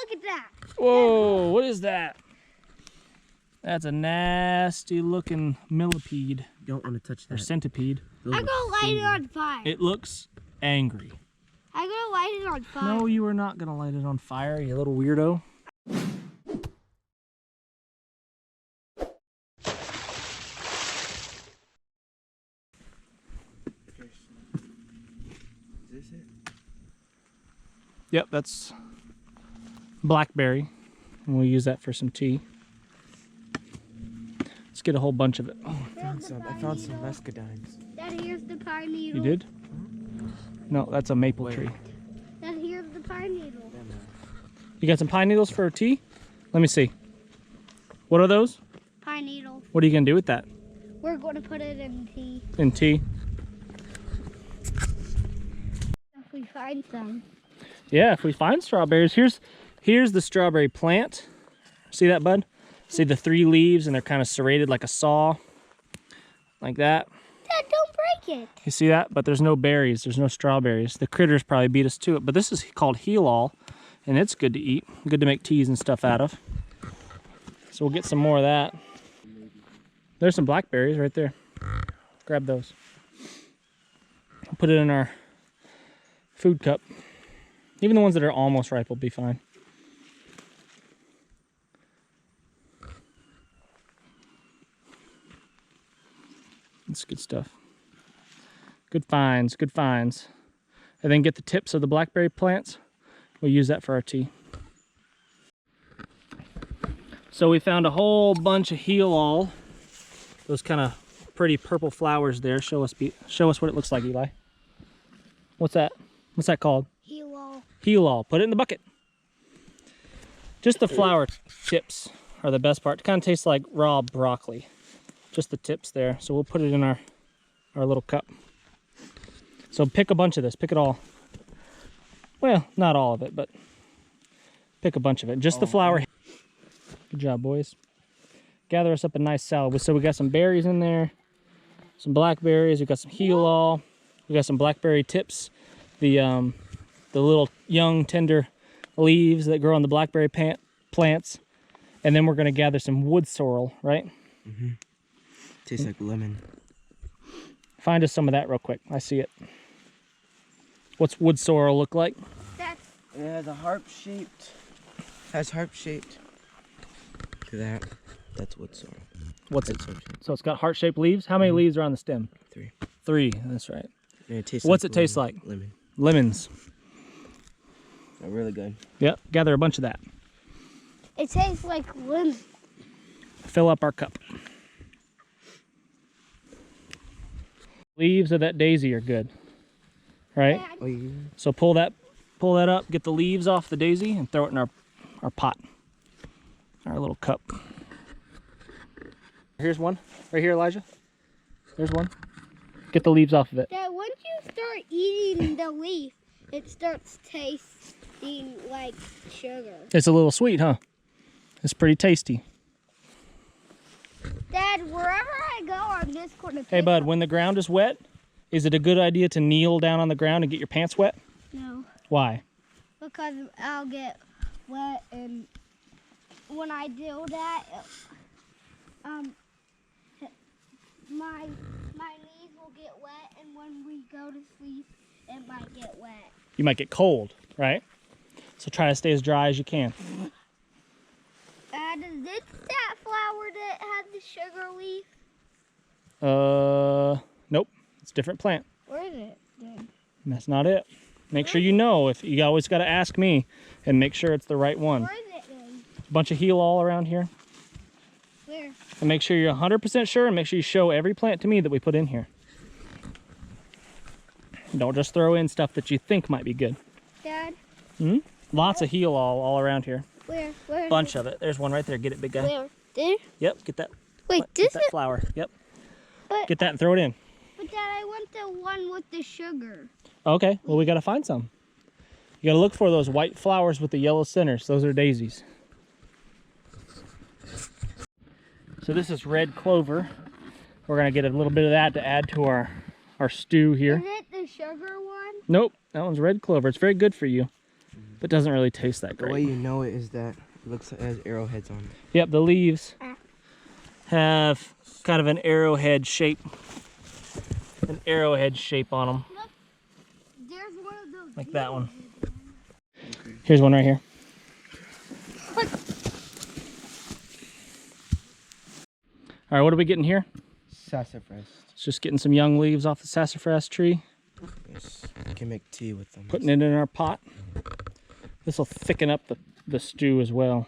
look at that. Whoa, what is that? That's a nasty looking millipede. Don't want to touch that. Or centipede. I'm gonna light it on fire. It looks angry. I'm gonna light it on fire. No, you are not gonna light it on fire, you little weirdo. Is this it? Yep, that's blackberry. And we'll use that for some tea. Let's get a whole bunch of it. Oh, I found some muscadines. Dad, here's the pine needle. You did? No, that's a maple tree. Dad, here's the pine needle. You got some pine needles for tea? Let me see. What are those? Pine needle. What are you gonna do with that? We're going to put it in tea. In tea? If we find some. Yeah, if we find strawberries. Here's the strawberry plant. See that, bud? See the 3 leaves and they're kind of serrated like a saw. Like that. Dad, don't break it. You see that? But there's no berries. There's no strawberries. The critters probably beat us to it. But this is called heel-all, and it's good to eat. Good to make teas and stuff out of. So we'll get some more of that. There's some blackberries right there. Grab those. Put it in our food cup. Even the ones that are almost ripe will be fine. That's good stuff. Good finds, good finds. And then get the tips of the blackberry plants. We'll use that for our tea. So we found a whole bunch of heel-all. Those kind of pretty purple flowers there. Show us what it looks like, Eli. What's that? What's that called? Heel-all. Heel-all. Put it in the bucket. Just the flower tips are the best part. It kind of tastes like raw broccoli. Just the tips there. So we'll put it in our little cup. So pick a bunch of this. Pick it all. Well, not all of it, but pick a bunch of it. Just the flower. Good job, boys. Gather us up a nice salad. So we got some berries in there, some blackberries. We got some heel-all. We got some blackberry tips. The little young tender leaves that grow on the blackberry plants. And then we're going to gather some wood sorrel, right? Mm-hmm. Tastes like lemon. Find us some of that real quick. I see it. What's wood sorrel look like? Yeah, the harp-shaped. Has harp-shaped. Look at that. That's wood sorrel. What's it? So it's got heart-shaped leaves. How many leaves are on the stem? 3. 3. That's right. Yeah, it tastes What's like it taste like? Lemon. Lemons. They're really good. Yep. Gather a bunch of that. It tastes like lemon. Fill up our cup. Leaves of that daisy are good, right? Dad. Oh, yeah. So pull that up, get the leaves off the daisy, and throw it in our pot, our little cup. Here's one, right here, Elijah. There's one. Get the leaves off of it. Dad, once you start eating the leaf, it starts tasting like sugar. It's a little sweet, huh? It's pretty tasty. Dad, wherever I go, I'm just going to pick Hey, bud, up. when the ground is wet, is it a good idea to kneel down on the ground and get your pants wet? No, Why? because I'll get wet, and when I do that, my knees will get wet, and when we go to sleep, it might get wet. You might get cold, right? So try to stay as dry as you can. Is this that flower that had the sugar leaf? Nope. It's a different plant. Where is it then? And that's not it. Make sure you know. If you always got to ask me and make sure it's the right one. Where is it then? A bunch of heel-all around here. Where? And make sure you're 100% sure, and make sure you show every plant to me that we put in here. Don't just throw in stuff that you think might be good. Dad? Lots of heel-all around here. Where? Where? Bunch of it. There's one right there. Get it, big guy. Where? There? Yep, get that. Wait, Get this that is... flower. Yep. But, Get that and throw it in. but Dad, I want the one with the sugar. Okay, well, we got to find some. You got to look for those white flowers with the yellow centers. Those are daisies. So this is red clover. We're going to get a little bit of that to add to our stew here. Is it the sugar one? Nope, that one's red clover. It's very good for you. but doesn't really taste that The great. way you know it is that it looks like it has arrowheads on it. Yep, the leaves have kind of an arrowhead shape. An arrowhead shape on them. Look, there's one of those. Like that one. Okay. Here's one right here. Look. All right, what are we getting here? Sassafras. It's just getting some young leaves off the sassafras tree. Yes, you can make tea with them. Putting it in our pot. This will thicken up the stew as well.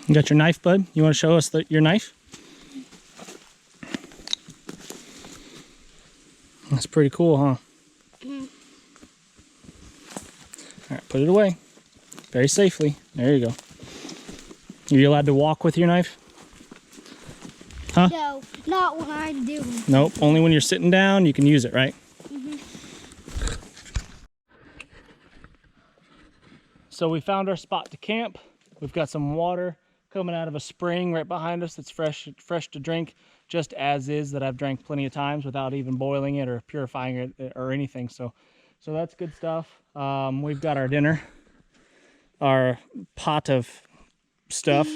You got your knife, bud? You want to show us your knife? That's pretty cool, huh? Mm. All right, put it away. Very safely. There you go. Are you allowed to walk with your knife? Huh? No, not when I do. Nope, only when you're sitting down you can use it, right? So we found our spot to camp. We've got some water coming out of a spring right behind us that's fresh to drink, just as is, that I've drank plenty of times without even boiling it or purifying it or anything. So that's good stuff. We've got our dinner, our pot of stuff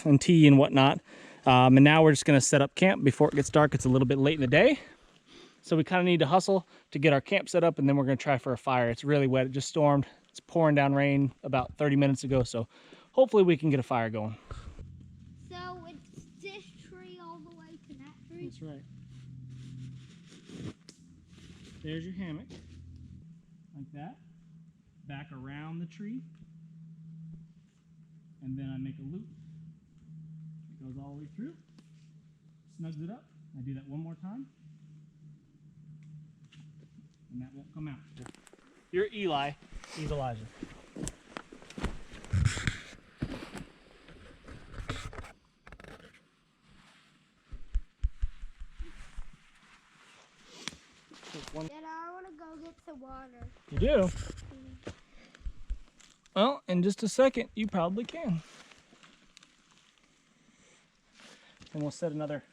and tea and whatnot. And now we're just gonna set up camp before it gets dark. It's a little bit late in the day, so we kind of need to hustle to get our camp set up, and then we're gonna try for a fire. It's really wet. It just stormed. It's pouring down rain about 30 minutes ago, so hopefully we can get a fire going. So it's this tree all the way to that tree? That's right. There's your hammock, like that. Back around the tree, and then I make a loop. It goes all the way through, snugs it up. I do that one more time, and that won't come out. You're Eli, he's Elijah. Dad, I want to go get some water. You do? Well, in just a second, you probably can. And we'll set another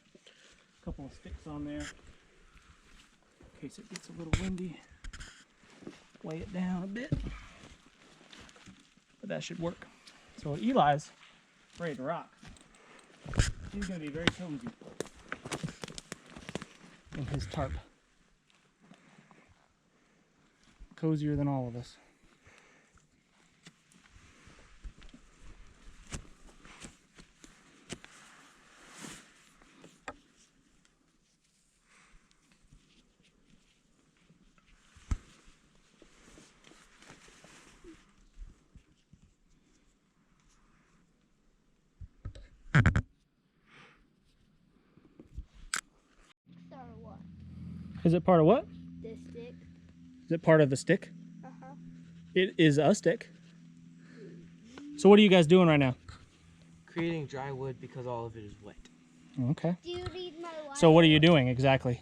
couple of sticks on there in case it gets a little windy. Lay it down a bit. But that should work. So Eli's ready to rock. He's going to be very cozy in his tarp. Cozier than all of us. Or what? Is it part of what? This stick. Is it part of the stick? Uh-huh. It is a stick. So what are you guys doing right now? Creating dry wood because all of it is wet. Okay. Do you need my lighter? So what are you doing exactly?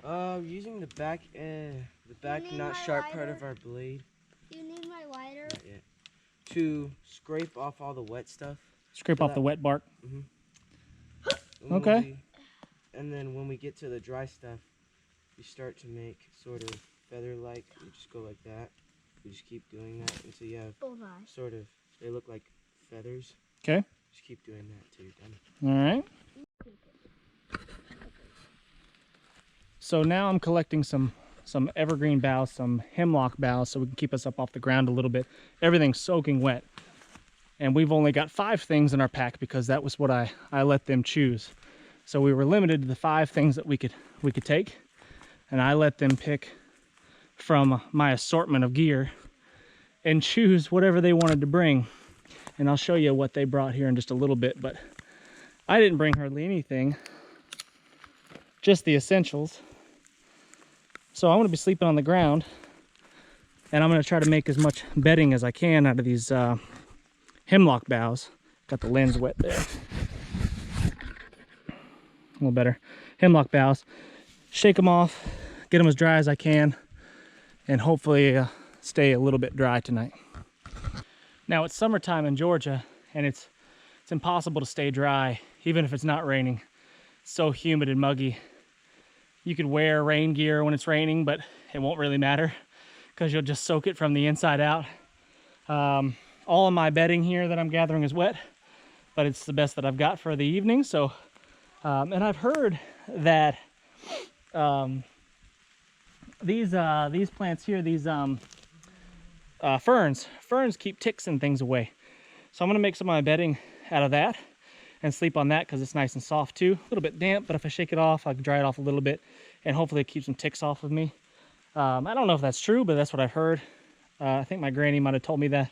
Using the back need not my sharp part lighter? of our blade. Do you need my lighter? Not yet. To scrape off all the wet stuff. Scrape So off the wet bark. And Okay. And then when we get to the dry stuff, you start to make sort of feather-like. You just go like that. You just keep doing that until you have Bullseye. sort of, they look like feathers. Okay. Just keep doing that till you're done. All right. So now I'm collecting some evergreen boughs, some hemlock boughs, so we can keep us up off the ground a little bit. Everything's soaking wet. And we've only got 5 things in our pack because that was what I let them choose. So we were limited to the 5 things that we could take. And I let them pick from my assortment of gear and choose whatever they wanted to bring. And I'll show you what they brought here in just a little bit, but I didn't bring hardly anything, just the essentials. So I'm gonna be sleeping on the ground, and I'm gonna try to make as much bedding as I can out of these hemlock boughs. Got the lens wet there. little better. Hemlock boughs. Shake them off, get them as dry as I can, and hopefully stay a little bit dry tonight. Now it's summertime in Georgia, and it's impossible to stay dry, even if it's not raining. It's so humid and muggy. You could wear rain gear when it's raining, but it won't really matter because you'll just soak it from the inside out. All of my bedding here that I'm gathering is wet, but it's the best that I've got for the evening. So, and I've heard that these plants here, these ferns keep ticks and things away. So I'm gonna make some of my bedding out of that and sleep on that because it's nice and soft too. A little bit damp, but if I shake it off, I can dry it off a little bit, and hopefully it keeps some ticks off of me. I don't know if that's true, but that's what I've heard. I think my granny might have told me that.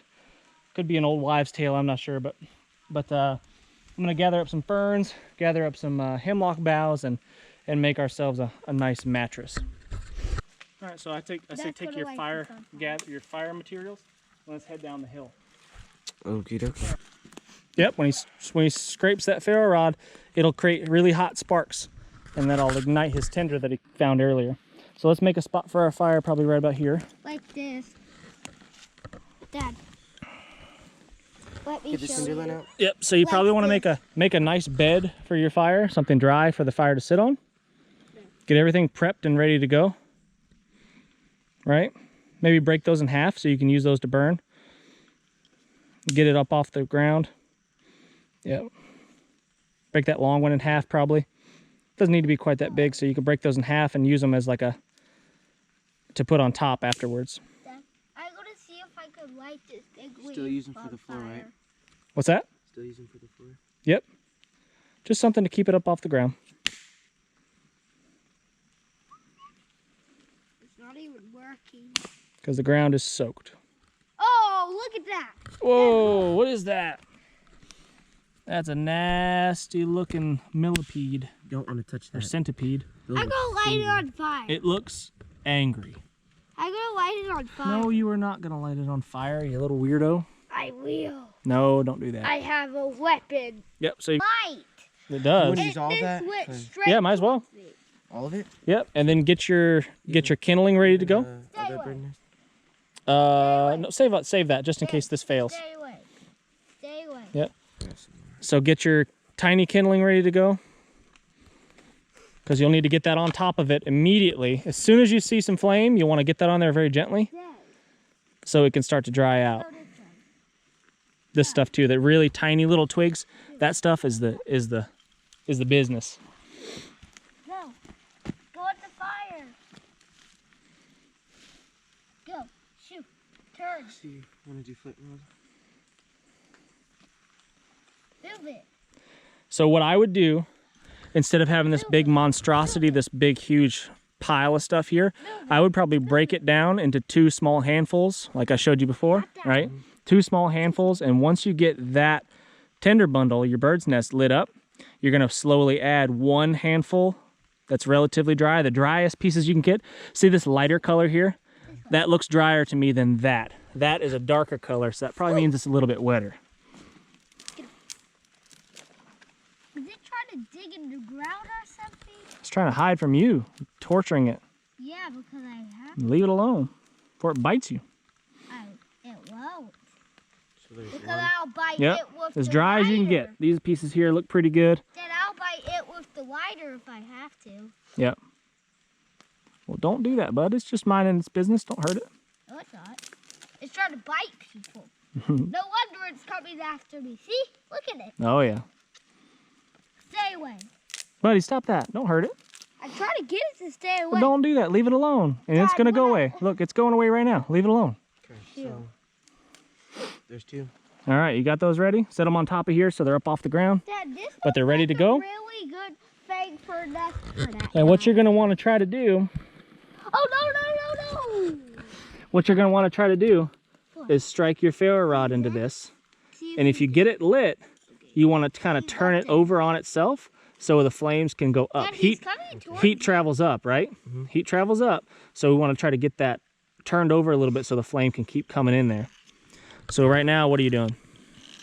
Could be an old wives' tale, I'm not sure, but I'm gonna gather up some ferns, gather up some hemlock boughs, and make ourselves a nice mattress. All right, so I say take your fire materials, and let's head down the hill. Okie dokie. Yep, when he scrapes that ferro rod, it'll create really hot sparks, and that'll ignite his tinder that he found earlier. So let's make a spot for our fire, probably right about here. Like this. Dad. Let me Get the show cinder you. line out. Yep. So you probably want to make a nice bed for your fire, something dry for the fire to sit on. Get everything prepped and ready to go. Right? Maybe break those in half so you can use those to burn. Get it up off the ground. Yep. Break that long one in half probably. Doesn't need to be quite that big, so you can break those in half and use them as like to put on top afterwards. Dad, I'm gonna see if I could light this igloo. Still using for the floor, right? What's that? Still using for the floor. Yep. Just something to keep it up off the ground. It's not even working. Because the ground is soaked. Oh, look at that. Whoa, what is that? That's a nasty looking millipede Don't want to touch or that. centipede. I'm gonna light it on fire. It looks angry. I'm gonna light it on fire. No, you are not going to light it on fire, you little weirdo. I will. No, don't do that. I have a weapon. Yep, so Light. it does. Use all This that? went 'Cause- straight Yeah, might as well. towards me. All of it? Yep, and then get your kindling ready to go. Stay Other away. bird nest? No, save that just in case this fails. Stay away. Stay away. Yep. So get your tiny kindling ready to go, because you'll need to get that on top of it immediately. As soon as you see some flame, you want to get that on there very gently Dad, so it can start to dry out. go this way. This stuff too, the really tiny little twigs, that stuff is the business. Go. Go at the fire. Go. Shoot. Turn. See, want to do flip mode? Move it. So what I would do, instead of having this big monstrosity, this big huge pile of stuff here, I would probably break it down into 2 small handfuls, like I showed you before, right? 2 small handfuls, and once you get that tinder bundle, your bird's nest, lit up, you're gonna slowly add 1 handful that's relatively dry, the driest pieces you can get. See this lighter color here? That looks drier to me than that. That is a darker color, so that probably means it's a little bit wetter. Is it trying to dig in the ground or something? It's trying to hide from you, torturing it. Yeah, because I have. Leave it alone before it bites you. It won't. So there's Because one. I'll bite Yep, it with as the dry as you can lighter. get. These pieces here look pretty good. Then I'll bite it with the lighter if I have to. Yep. Well, don't do that, bud. It's just minding its business. Don't hurt it. No, it's not. It's trying to bite people. No wonder it's coming after me. See? Look at it. Oh, yeah. Stay away. Buddy, stop that. Don't hurt it. I try to get it to stay away. Well, don't do that. Leave it alone. And it's Dad, going to go what away. Look, it's going away right now. Leave it alone. Okay, Shoot. so there's 2. All right, you got those ready? Set them on top of here so they're up off the ground. Dad, this But they're looks ready like to a go? really good thing for nest for that. And what guy. you're going to want to try to do, Oh, no. what you're going to want to try to do What? is strike your ferro rod into this. See And if you get it lit, you want to kind of turn it over on itself so the flames can go up. Dad, he's coming towards Heat travels up, right? Heat travels up. So we want to try to get that turned over a little bit so the flame can keep coming in there. So right now, what are you doing?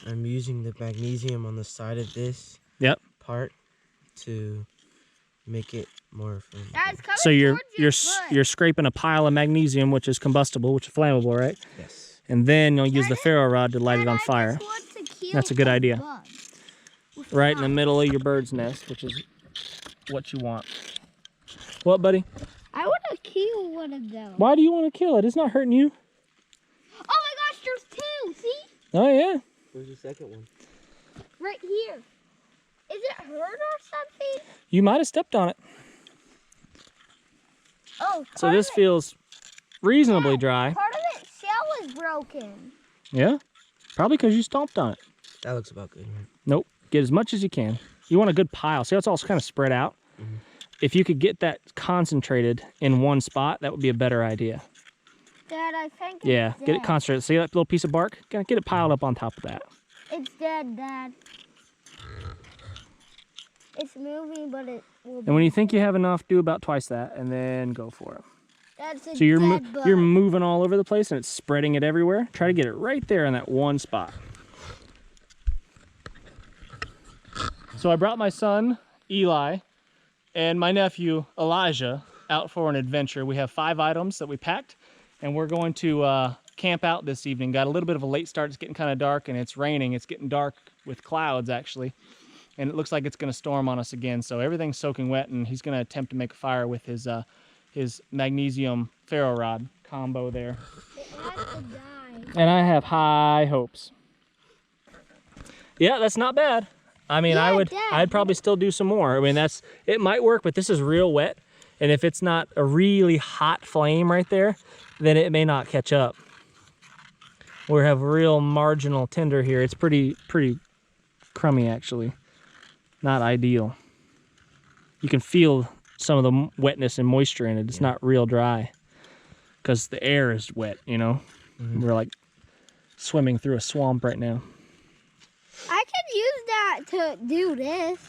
I'm using the magnesium on the side of this Yep. part to make it more flammable. That's coming So you're towards your foot. you're scraping a pile of magnesium, which is combustible, which is flammable, right? Yes. And then you'll use the ferro rod to light it Dad, on I just fire. want to kill That's a good a idea. bug with Right in the knife. middle of your bird's nest, which is what you want. What, buddy? I want to kill one of them. Why do you want to kill it? It's not hurting you. Oh my gosh, there's two. See? Oh, yeah. Where's the second one? Right here. Is it hurt or something? You might have stepped on it. Oh, So this feels reasonably dry. Part of its shell is broken. Yeah? Probably because you stomped on it. That looks about good. Right? Nope. Get as much as you can. You want a good pile. See how it's all kind of spread out? Mhm. If you could get that concentrated in one spot, that would be a better idea. Dad, I think it's Yeah, dead. get it concentrated. See that little piece of bark? Get it piled up on top of that. It's dead, Dad. It's moving, but it will be. And when you think you have enough, do about twice that, and then go for it. That's a So you're dead bug. you're moving all over the place, and it's spreading it everywhere. Try to get it right there in that one spot. So I brought my son, Eli, and my nephew, Elijah, out for an adventure. We have 5 items that we packed, and we're going to camp out this evening. Got a little bit of a late start. It's getting kind of dark, and it's raining. It's getting dark with clouds, actually. And it looks like it's going to storm on us again. So everything's soaking wet, and he's going to attempt to make a fire with his Magnesium Farro rod combo there. It has to die. And I have high hopes. Yeah, that's not bad. I mean, Yeah, I'd probably still do some more. I mean, it might work, but this is real wet. And if it's not a really hot flame right there, then it may not catch up. We have real marginal tinder here. It's pretty crummy, actually. Not ideal. You can feel some of the wetness and moisture in it. It's not real dry because the air is wet, you know? We're like swimming through a swamp right now. I can use that to do this.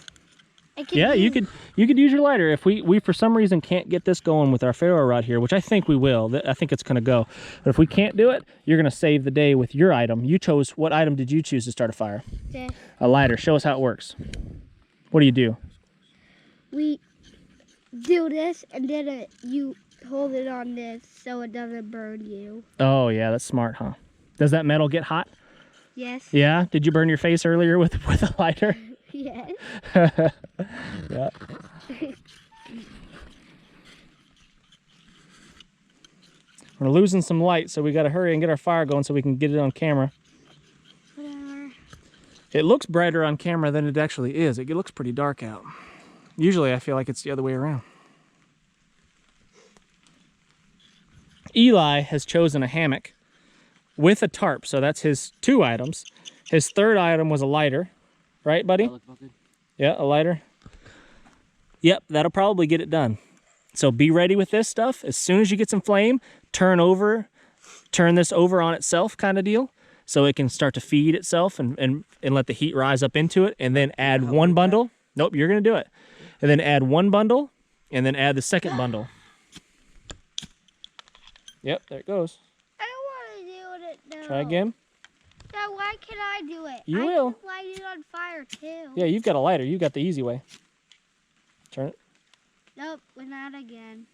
Yeah, you could use your lighter. If we for some reason can't get this going with our ferro rod here, which I think we will. I think it's going to go. But if we can't do it, you're going to save the day with your item. You chose, what item did you choose to start a fire? Okay. A lighter. Show us how it works. What do? We do this, and then you hold it on this so it doesn't burn you. Oh, yeah, that's smart, huh? Does that metal get hot? Yes. Yeah? Did you burn your face earlier with a lighter? Yes. Yeah. We're losing some light, so we got to hurry and get our fire going so we can get it on camera. Whatever. It looks brighter on camera than it actually is. It looks pretty dark out. Usually I feel like it's the other way around. Eli has chosen a hammock with a tarp, so that's his 2 items. His 3rd item was a lighter. Right, buddy? Yeah, a lighter. Yep, that'll probably get it done. So be ready with this stuff. As soon as you get some flame, turn this over on itself kind of deal, so it can start to feed itself and let the heat rise up into it, and then add 1 bundle. Nope, you're going to do it. And then add 1 bundle, and then add the 2nd bundle. Yep, there it goes. I don't want to do it now. Try again. Dad, why can I do it? You I will. can light it on fire too. Yeah, you've got a lighter. You've got the easy way. Turn it. Nope, we're not again.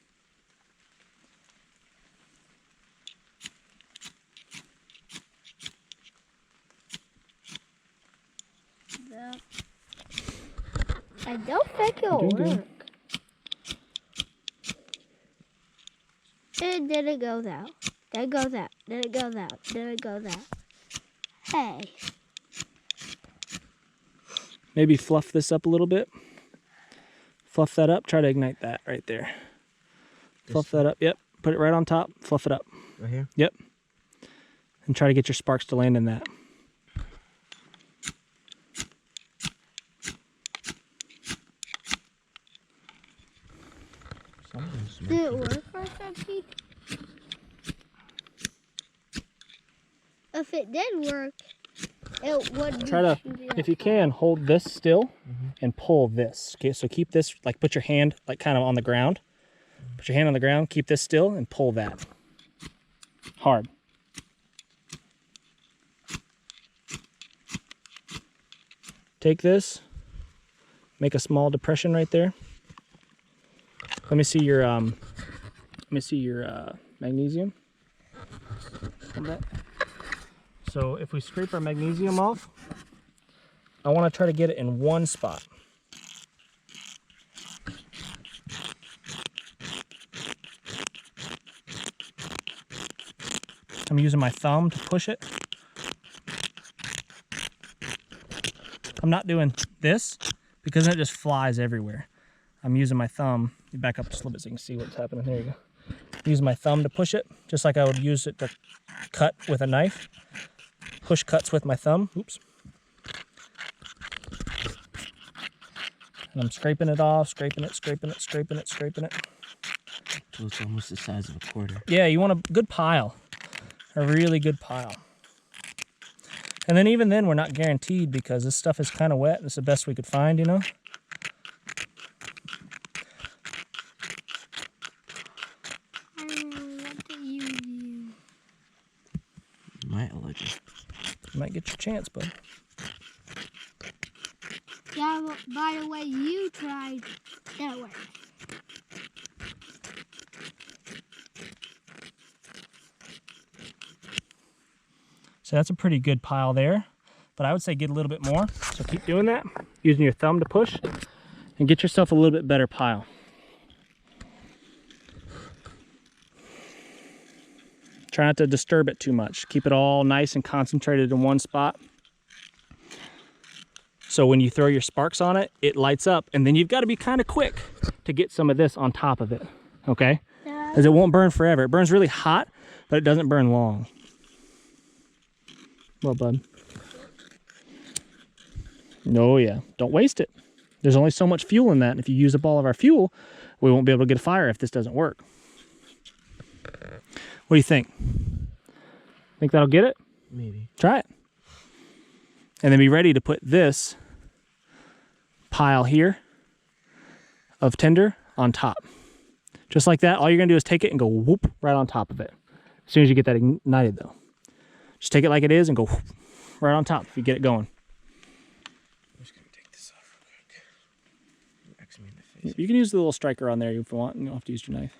Nope. I don't think it'll You're doing work. It didn't go out. Then it goes out. Then it goes out. Then it goes out. Hey. Maybe fluff this up a little bit. Fluff that up. Try to ignite that right there. Fluff that up. Yep. Put it right on top. Fluff it up. Right here? Yep. And try to get your sparks to land in that. Did it work for something? If it did work, it would. Try to, if you can, hold this still and pull this. Okay, so keep this, like put your hand like kind of on the ground. Put your hand on the ground, keep this still, and pull that. Hard. Take this, make a small depression right there. Let me see your magnesium. On that. So if we scrape our magnesium off, I want to try to get it in one spot. I'm using my thumb to push it. I'm not doing this because then it just flies everywhere. I'm using my thumb. You back up just a little bit so you can see what's happening. There you go. Using my thumb to push it, just like I would use it to cut with a knife. Push cuts with my thumb. Oops. And I'm scraping it off, scraping it, scraping it, scraping it, scraping it. So it's almost the size of a quarter. Yeah, you want a good pile. A really good pile. And then even then, we're not guaranteed because this stuff is kind of wet. It's the best we could find, you know? What do you use? Might like it. You might get your chance, bud. Yeah, well, by the way, you tried that way. So that's a pretty good pile there, but I would say get a little bit more. So keep doing that, using your thumb to push, and get yourself a little bit better pile. Try not to disturb it too much. Keep it all nice and concentrated in one spot. So when you throw your sparks on it, it lights up, and then you've got to be kind of quick to get some of this on top of it, okay? As it won't burn forever. It burns really hot, but it doesn't burn long. Well, bud. Oh, yeah. Don't waste it. There's only so much fuel in that. And if you use up all of our fuel, we won't be able to get a fire if this doesn't work. What do you think? Think that'll get it? Maybe. Try it. And then be ready to put this pile here of tinder on top. Just like that. All you're going to do is take it and go whoop right on top of it. As soon as you get that ignited, though. Just take it like it is and go right on top if you get it going. I'm just going to take this off real quick. Wax me in the face. You can use the little striker on there if you want. You don't have to use your knife.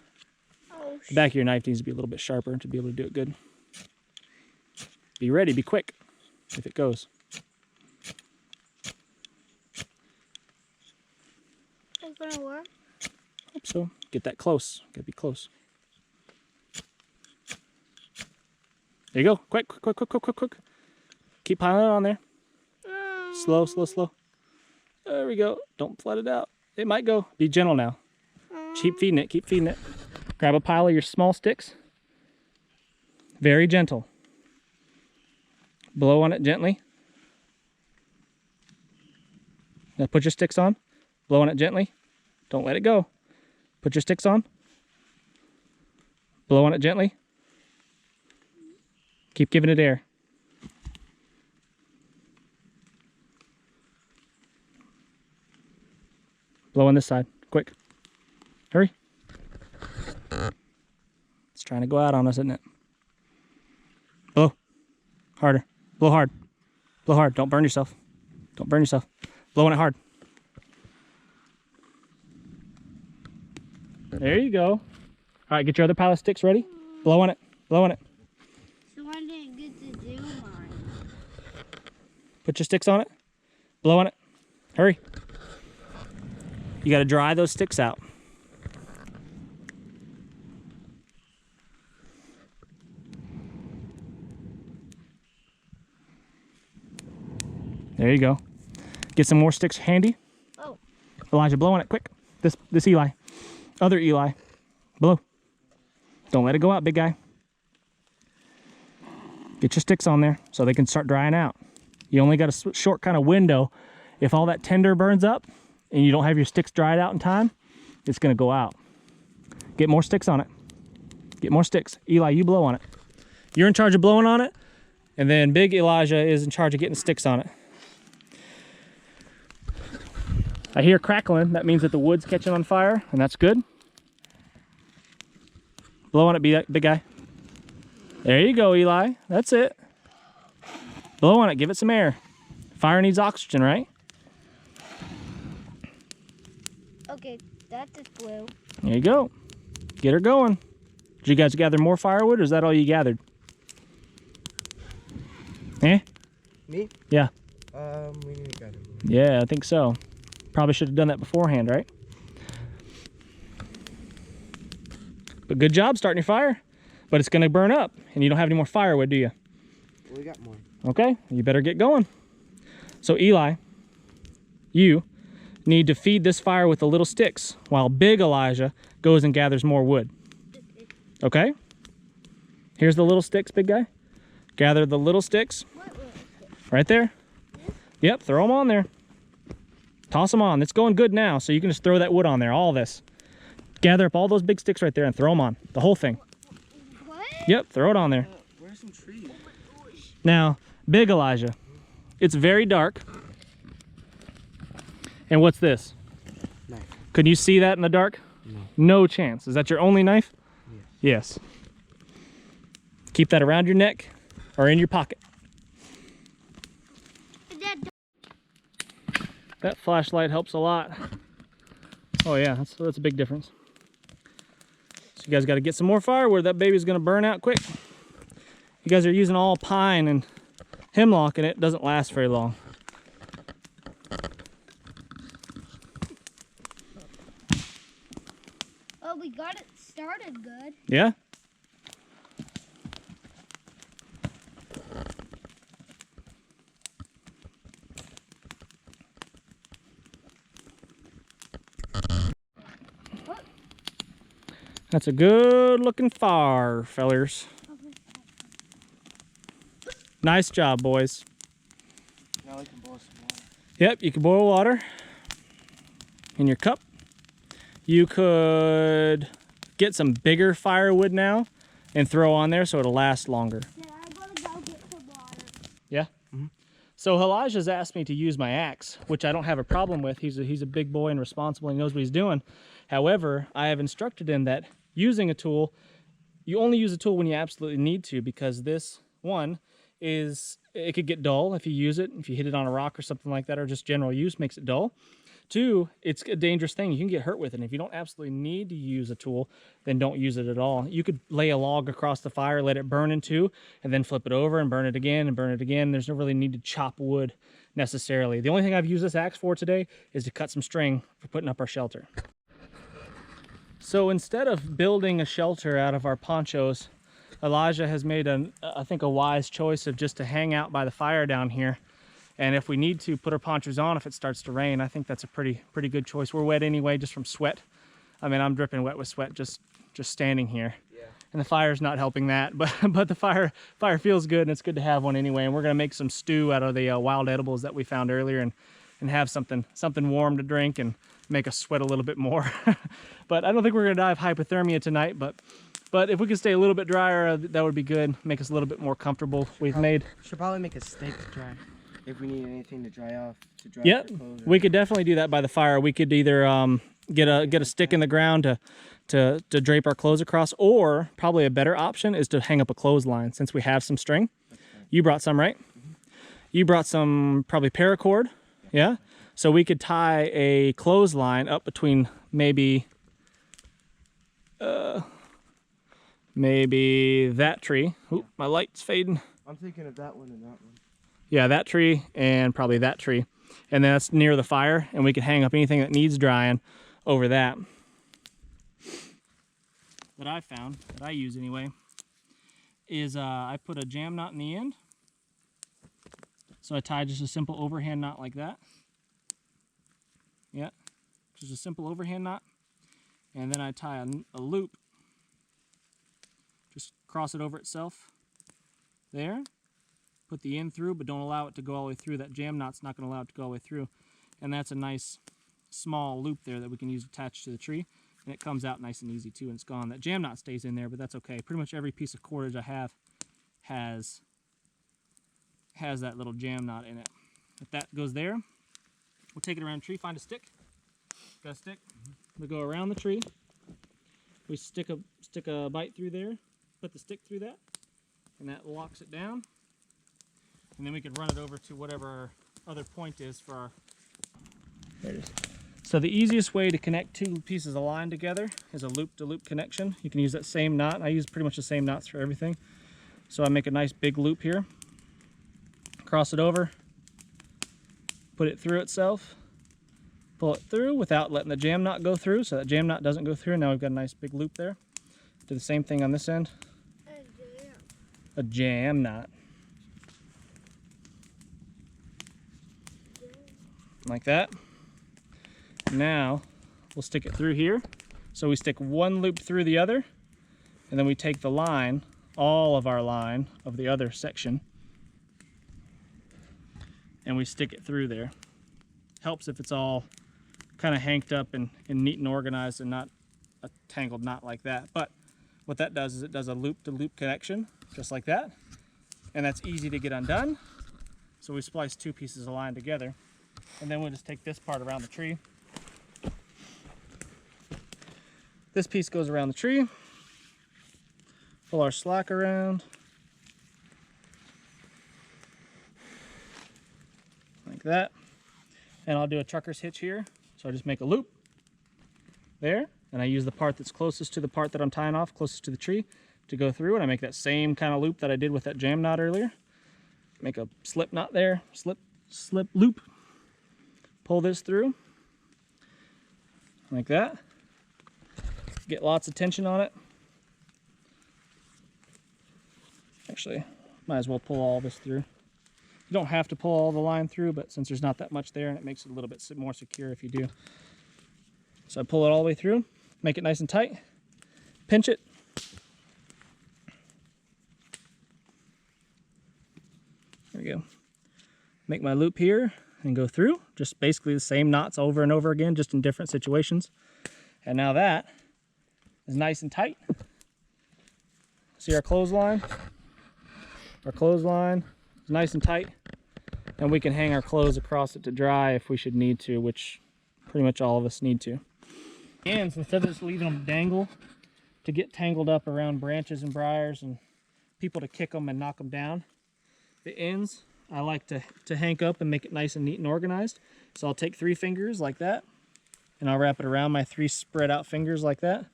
Oh, The back of your knife needs to be a little bit sharper to be able to do it good. Be ready, be quick if it goes. it's gonna work. Hope so. Get that close. Gotta be close. There you go. Quick, quick, quick, quick, quick, quick, quick. Keep piling it on there. Slow, slow, slow. There we go. Don't flood it out. It might go. Be gentle now. Keep feeding it. Keep feeding it. Grab a pile of your small sticks. Very gentle. Blow on it gently. Now put your sticks on. Blow on it gently. Don't let it go. Put your sticks on. Blow on it gently. Keep giving it air. Blow on this side. Quick. Hurry. It's trying to go out on us, isn't it? Blow. Harder. Blow hard. Blow hard. Don't burn yourself. Don't burn yourself. Blow on it hard. There you go. All right, get your other pile of sticks ready. Blow on it. Blow on it. So I didn't get to do mine. Put your sticks on it. Blow on it. Hurry. You got to dry those sticks out. There you go. Get some more sticks handy. Oh. Elijah, blow on it quick. This Eli. Other Eli. Blow. Don't let it go out, big guy. Get your sticks on there so they can start drying out. You only got a short kind of window. If all that tinder burns up and you don't have your sticks dried out in time, it's going to go out. Get more sticks on it. Get more sticks. Eli, you blow on it. You're in charge of blowing on it, and then Big Elijah is in charge of getting sticks on it. I hear crackling. That means that the wood's catching on fire, and that's good. Blow on it, big guy. There you go, Eli. That's it. Blow on it. Give it some air. Fire needs oxygen, right? Okay, that just blew. There you go. Get her going. Did you guys gather more firewood, or is that all you gathered? Eh? Me? Yeah. We need to gather more. Yeah, I think so. Probably should have done that beforehand, right? But good job starting your fire. But it's going to burn up, and you don't have any more firewood, do you? Well, we got more. Okay, you better get going. So Eli, you need to feed this fire with the little sticks while Big Elijah goes and gathers more wood. Okay? Here's the little sticks, big guy. Gather the little sticks. Right there. Yep, throw them on there. Toss them on. It's going good now, so you can just throw that wood on there, all this. Gather up all those big sticks right there and throw them on. The whole thing. What? Yep, throw it on there. Where's some trees? Now, Big Elijah, it's very dark. And what's this? Knife. Could you see that in the dark? No. No chance. Is that your only knife? Yes. Yes. Keep that around your neck or in your pocket. That flashlight helps a lot. Oh yeah, that's a big difference. So you guys got to get some more firewood. That baby's going to burn out quick. You guys are using all pine and hemlock, and it doesn't last very long. Oh, we got it started good. Yeah? That's a good looking fire, fellers. Nice job, boys. Now we can boil some water. Yep, you can boil water in your cup. You could get some bigger firewood now and throw on there so it'll last longer. Yeah, I'm gonna go get some water. Yeah? Mm-hmm. So Elijah's asked me to use my axe, which I don't have a problem with. He's a big boy and responsible. He knows what he's doing. However, I have instructed him that using a tool, you only use a tool when you absolutely need to, because this one is, it could get dull if you use it. If you hit it on a rock or something like that, or just general use makes it dull. Two, it's a dangerous thing. You can get hurt with it. And if you don't absolutely need to use a tool, then don't use it at all. You could lay a log across the fire, let it burn in two, and then flip it over and burn it again and burn it again. There's no really need to chop wood necessarily. The only thing I've used this axe for today is to cut some string for putting up our shelter. So instead of building a shelter out of our ponchos, Elijah has made, I think, a wise choice of just to hang out by the fire down here. And if we need to, put our ponchos on if it starts to rain. I think that's a pretty good choice. We're wet anyway, just from sweat. I mean, I'm dripping wet with sweat just standing here. Yeah. And the fire's not helping that, but the fire feels good, and it's good to have one anyway. And we're gonna make some stew out of the wild edibles that we found earlier, and have something warm to drink and make us sweat a little bit more. But I don't think we're gonna die of hypothermia tonight, but if we could stay a little bit drier, that would be good. Make us a little bit more comfortable. Should probably make a stake to dry if we need anything to dry off. Yeah, we could definitely do that by the fire. We could either get a stick in the ground to drape our clothes across, or probably a better option is to hang up a clothesline since we have some string. You brought some, right? Mm-hmm. You brought some probably paracord, yeah? So we could tie a clothesline up between maybe that tree. Oop, my light's fading. I'm thinking of that one and that one. Yeah, that tree and probably that tree. And then that's near the fire, and we can hang up anything that needs drying over that. That I found, that I use anyway, is I put a jam knot in the end. So I tie just a simple overhand knot like that. Yeah, just a simple overhand knot. And then I tie a loop. Just cross it over itself. There. Put the end through, but don't allow it to go all the way through. That jam knot's not going to allow it to go all the way through. And that's a nice small loop there that we can use attached to the tree. And it comes out nice and easy too, and it's gone. That jam knot stays in there, but that's okay. Pretty much every piece of cordage I have has that little jam knot in it. If that goes there, we'll take it around the tree, find a stick. Got a stick? We go around the tree. We stick a bite through there, put the stick through that, and that locks it down. And then we could run it over to whatever our other point is for our, there it is. So the easiest way to connect two pieces of line together is a loop-to-loop connection. You can use that same knot. I use pretty much the same knots for everything. So I make a nice big loop here, cross it over, put it through itself, pull it through without letting the jam knot go through, so that jam knot doesn't go through. Now we've got a nice big loop there. Do the same thing on this end. A jam knot. Like that. Now we'll stick it through here. So we stick one loop through the other, and then we take the line, all of our line of the other section, and we stick it through there. Helps if it's all kind of hanked up and neat and organized and not a tangled knot like that. But what that does is it does a loop-to-loop connection, just like that. And that's easy to get undone. So we splice two pieces of line together. And then we'll just take this part around the tree. This piece goes around the tree. Pull our slack around. Like that. And I'll do a trucker's hitch here. So I just make a loop there. And I use the part that's closest to the part that I'm tying off, closest to the tree, to go through. And I make that same kind of loop that I did with that jam knot earlier. Make a slip knot there, slip loop. Pull this through, like that. Get lots of tension on it. Actually, might as well pull all this through. You don't have to pull all the line through, but since there's not that much there, and it makes it a little bit more secure if you do. So I pull it all the way through, make it nice and tight, pinch it. There we go. Make my loop here and go through. Just basically the same knots over and over again, just in different situations. And now that is nice and tight. See our clothesline? Our clothesline is nice and tight. And we can hang our clothes across it to dry if we should need to, which pretty much all of us need to. And instead of just leaving them dangle to get tangled up around branches and briars and people to kick them and knock them down, the ends I like to hank up and make it nice and neat and organized. So I'll take 3 fingers like that, and I'll wrap it around my 3 spread out fingers like that.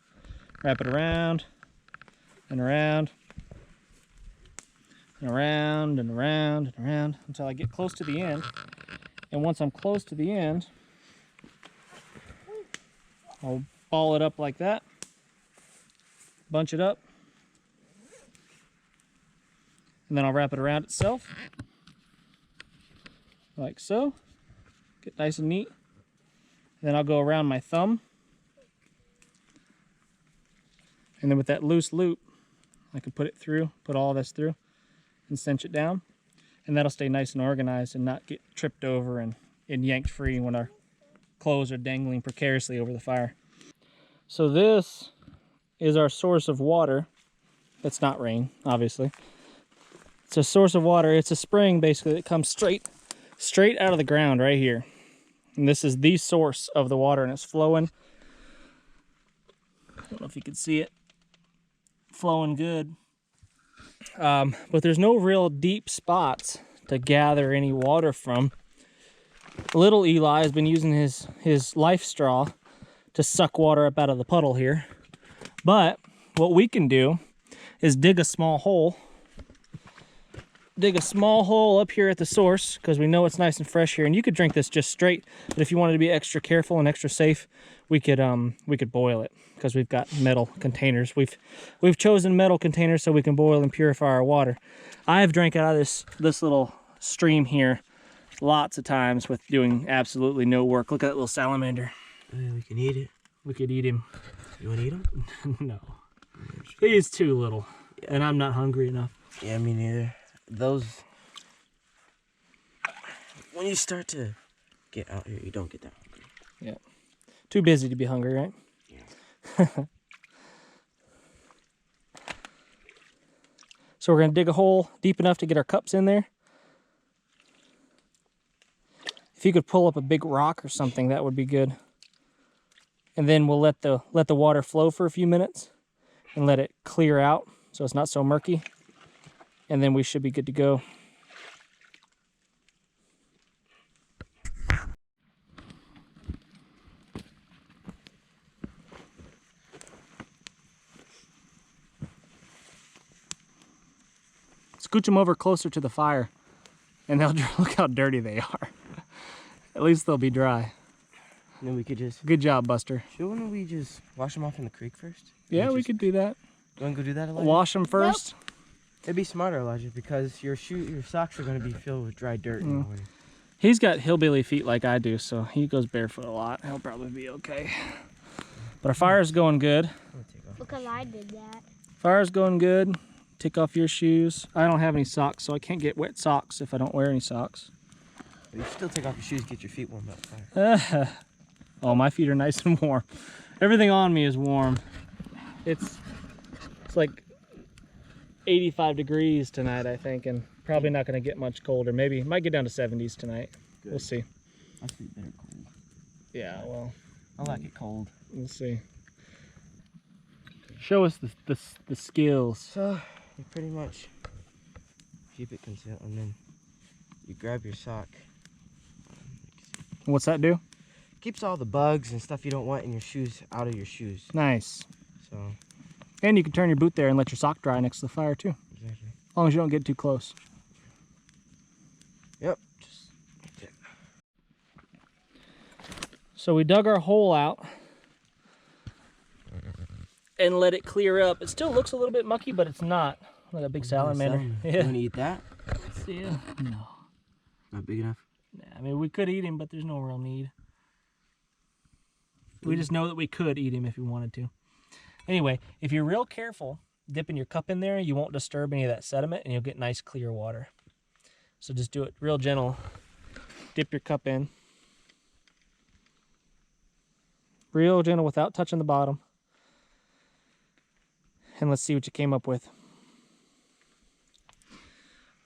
Wrap it around and around and around and around and around until I get close to the end. And once I'm close to the end, I'll ball it up like that, bunch it up, and then I'll wrap it around itself, like so. Get nice and neat. Then I'll go around my thumb, and then with that loose loop, I can put it through, put all this through, and cinch it down, and that'll stay nice and organized and not get tripped over and yanked free when our clothes are dangling precariously over the fire. So this is our source of water. It's not rain, obviously. It's a source of water. It's a spring basically that comes straight out of the ground right here. And this is the source of the water, and it's flowing. I don't know if you can see it. Flowing good. But there's no real deep spots to gather any water from. Little Eli has been using his life straw to suck water up out of the puddle here. But what we can do is dig a small hole. Dig a small hole up here at the source, because we know it's nice and fresh here. And you could drink this just straight, but if you wanted to be extra careful and extra safe, we could boil it, because we've got metal containers. We've chosen metal containers so we can boil and purify our water. I've drank out of this little stream here lots of times with doing absolutely no work. Look at that little salamander. Oh, yeah, we can eat it. We could eat him. You want to eat him? No. He's too little, and I'm not hungry enough. Yeah, me neither. Those, when you start to get out here, you don't get that hungry. Yeah. Too busy to be hungry, right? Yeah. So we're going to dig a hole deep enough to get our cups in there. If you could pull up a big rock or something, that would be good. And then we'll let the water flow for a few minutes and let it clear out so it's not so murky. And then we should be good to go. scooch them over closer to the fire, and they'll look how dirty they are. At least they'll be dry. And then we could just... Good job, Buster. Shouldn't we just wash them off in the creek first? Yeah, we could do that. You want to go do that, Elijah? Wash them first. Nope. It'd be smarter, Elijah, because your socks are going to be filled with dry dirt in the morning. He's got hillbilly feet like I do, so he goes barefoot a lot. He'll probably be okay. But our fire's going good. I'm gonna take off. Because I did that. Fire's going good. Take off your shoes. I don't have any socks, so I can't get wet socks if I don't wear any socks. But you still take off your shoes, get your feet warmed up. Fire. Oh, my feet are nice and warm. Everything on me is warm. It's like 85 degrees tonight, I think, and probably not going to get much colder. Maybe might get down to 70s tonight. Good. We'll see. I sleep better cold. Yeah, well, I like it cold. we'll see. Show us the skills. So you pretty much keep it concealed, and then you grab your sock. What's that do? Keeps all the bugs and stuff you don't want in your shoes out of your shoes. Nice. So And you can turn your boot there and let your sock dry next to the fire too. exactly. As long as you don't get too close. Yep. Just like that. So we dug our hole out and let it clear up. It still looks a little bit mucky, but it's not. Like a big salamander. You Yeah. want to eat that? Yeah. No. Not big enough. Nah, I mean, we could eat him, but there's no real need. We just know that we could eat him if we wanted to. Anyway, if you're real careful, dipping your cup in there, you won't disturb any of that sediment, and you'll get nice clear water. So just do it real gentle. Dip your cup in. Real gentle without touching the bottom. And let's see what you came up with.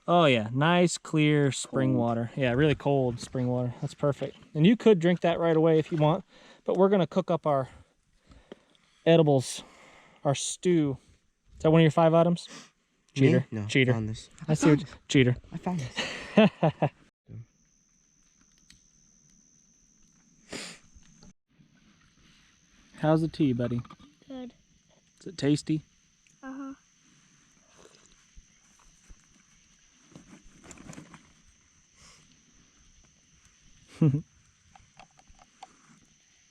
Oh yeah, nice clear spring water. Yeah, really cold spring water. That's perfect. And you could drink that right away if you want, but we're gonna cook up our edibles, our stew. Is that one of your 5 items? Cheater. Me? No. Cheater. I found this. I see what you, cheater. I found this. How's the tea, buddy? Good. Is it tasty? Uh-huh.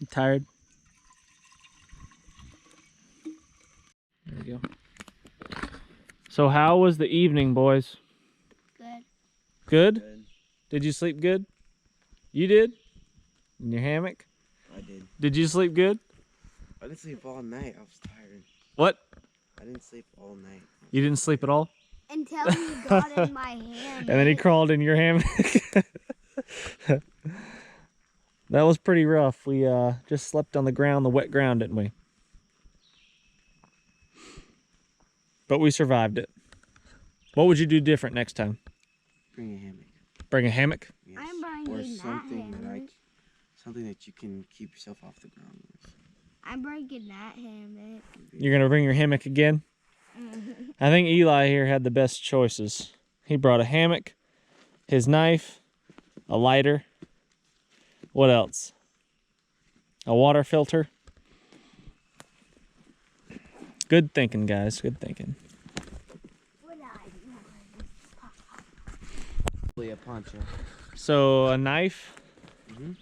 You tired? There we go. So how was the evening, boys? Good. Good? Did you sleep good? You did? In your hammock? I did. Did you sleep good? I didn't sleep all night. I was tired. What? I didn't sleep all night. You didn't sleep at all? Until you got in my hand. And then he crawled in your hammock. That was pretty rough. We just slept on the ground, the wet ground, didn't we? But we survived it. What would you do different next time? Bring a hammock. Bring a hammock? Yes. I'm bringing or that something hammock. something that you can keep yourself off the ground with. I'm breaking that hammock. You're gonna bring your hammock again? I think Eli here had the best choices. He brought a hammock, his knife, a lighter. What else? A water filter. Good thinking, guys. Good thinking. Probably a poncho. So a knife, Mhm.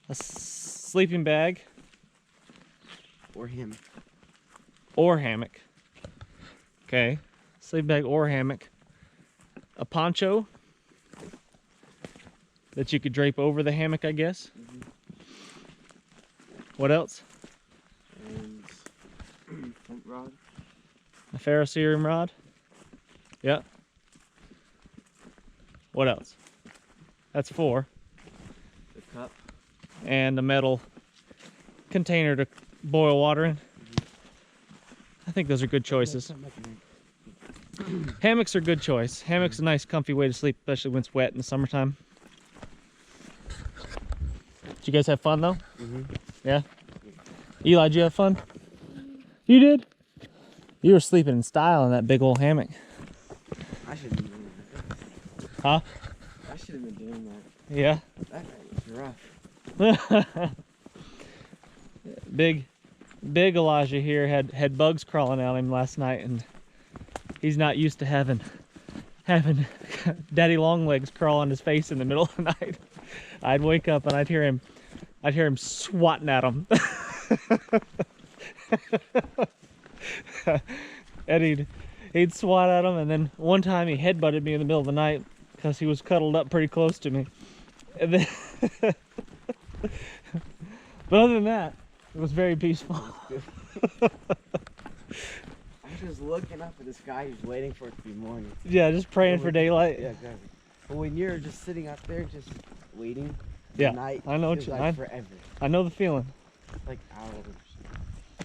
a sleeping bag, Or him. or hammock. Okay, sleeping bag or hammock. A poncho that you could drape over the hammock, I guess. What else? And pump rod. A ferrocerium rod. Yeah. What else? That's 4. The cup. And a metal container to boil water in. I think those are good choices. Hammocks are a good choice. Hammock's a nice comfy way to sleep, especially when it's wet in the summertime. Did you guys have fun though? Yeah? Eli, did you have fun? You did? You were sleeping in style in that big old hammock. I should have been doing that. Huh? I should have been doing that. Yeah? That night was rough. Big Elijah here had bugs crawling out him last night, and he's not used to having having Daddy Longlegs crawl on his face in the middle of the night, I'd wake up and I'd hear him swatting at him. And he'd swat at him, and then one time he headbutted me in the middle of the night because he was cuddled up pretty close to me. And then but other than that, it was very peaceful. I'm just looking up at the sky, just waiting for it to be morning. Yeah, just praying for daylight. Yeah, exactly. But when you're just sitting out there, just waiting, Yeah, night I know what feels you like forever. I know the feeling. It's like hours.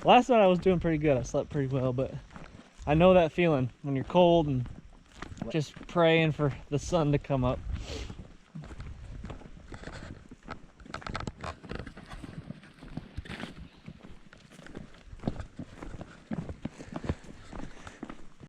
Last night I was doing pretty good. I slept pretty well, but I know that feeling when you're cold and just praying for the sun to come up.